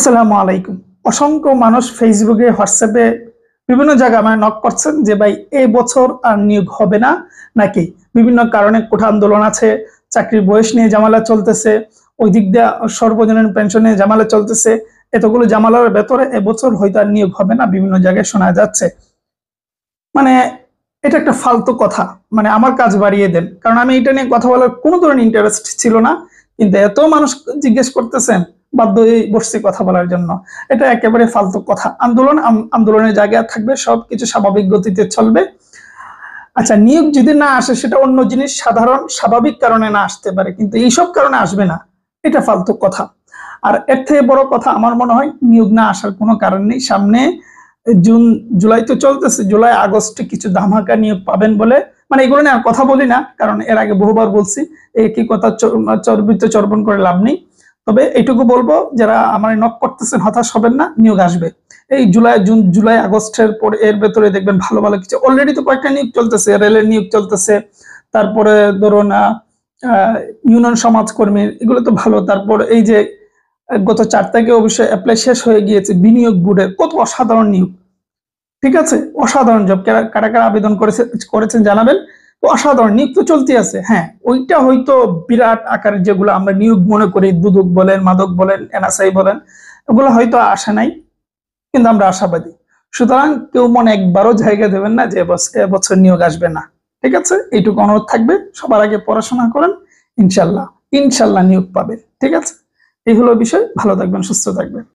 আসসালামু আলাইকুম। অসংখ্য মানুষ ফেসবুকে, হোয়াটসঅ্যাপে বিভিন্ন জায়গায় আমায় নক করছেন যে ভাই এই বছর আর নিয়োগ হবে না নাকি বিভিন্ন কারণে কোঠা আন্দোলন আছে, চাকরির বয়স নিয়ে ঝামেলা চলতেছে, ওই দিক দিয়ে সর্বজনীন পেনশনে ঝামেলা চলতেছে। এতগুলো ঝামেলার ভেতরে এবছর হয়তো আর নিয়োগ হবে না বিভিন্ন জায়গায় শোনা যাচ্ছে। মানে এটা একটা ফালতু কথা। মানে আমার কাজ বাড়িয়ে দেন, কারণ আমি এটা নিয়ে কথা বলার কোনো ধরনের ইন্টারেস্ট ছিল না, কিন্তু এত মানুষ জিজ্ঞেস করতেছেন, বাধ্য হয়ে বসছি কথা বলার জন্য। এটা একেবারে ফালতু কথা। আন্দোলনের জায়গায় থাকবে, সবকিছু স্বাভাবিক গতিতে চলবে। আচ্ছা, নিয়োগ যদি না আসে সেটা অন্য জিনিস, সাধারণ স্বাভাবিক কারণে না আসতে পারে, কিন্তু এইসব কারণে আসবে না, এটা ফালতু কথা। আর এর থেকে বড় কথা আমার মনে হয় নিয়োগ না আসার কোনো কারণ নেই। সামনে জুন জুলাই তো চলতেছে, জুলাই আগস্টে কিছু ধামাকা নিয়োগ পাবেন বলে, মানে এগুলো নিয়ে আর কথা বলি না, কারণ এর আগে বহুবার বলছি একই কথা চর্বিত চর্বণ করে লাভ নেই। তবে এইটুকু বলবো, যারা আমার নক করতেছেন হতাশ হবেন না, নিয়োগ আসবে। এই জুলাই আগস্টের পরে এর ভেতরে দেখবেন ভালো ভালো কিছু। অলরেডি তো কয়েকটা নিয়োগ চলতেছে, রেলের নিয়োগ চলতেছে, তারপরে ধরুন ইউনিয়ন সমাজকর্মী, এগুলো তো ভালো। তারপর এই যে গত 4 তারিখে অবশ্যই অ্যাপ্লাই শেষ হয়ে গিয়েছে বিনিয়োগ বোর্ডের, কত অসাধারণ নিয়োগ। ঠিক আছে, অসাধারণ জব। কারা কারা আবেদন করেছেন জানাবেন। তো অসাধারণ নিয়োগ তো চলতে আছে। হ্যাঁ, ওইটা হয়তো বিরাট আকারের যেগুলো আমরা নিয়োগ মনে করি, দুদক বলেন, মাদক বলেন, এনএসআই বলেন, ওগুলো হয়তো আসে নাই, কিন্তু আমরা আশাবাদী। সুতরাং কেউ মনে একবারও জায়গা দেবেন না যে এবছর নিয়োগ আসবে না। ঠিক আছে, এইটুকু অনুরোধ থাকবে। সবার আগে পড়াশোনা করেন, ইনশাল্লাহ ইনশাল্লাহ নিয়োগ পাবে। ঠিক আছে, এই হলো বিষয়। ভালো থাকবেন, সুস্থ থাকবেন।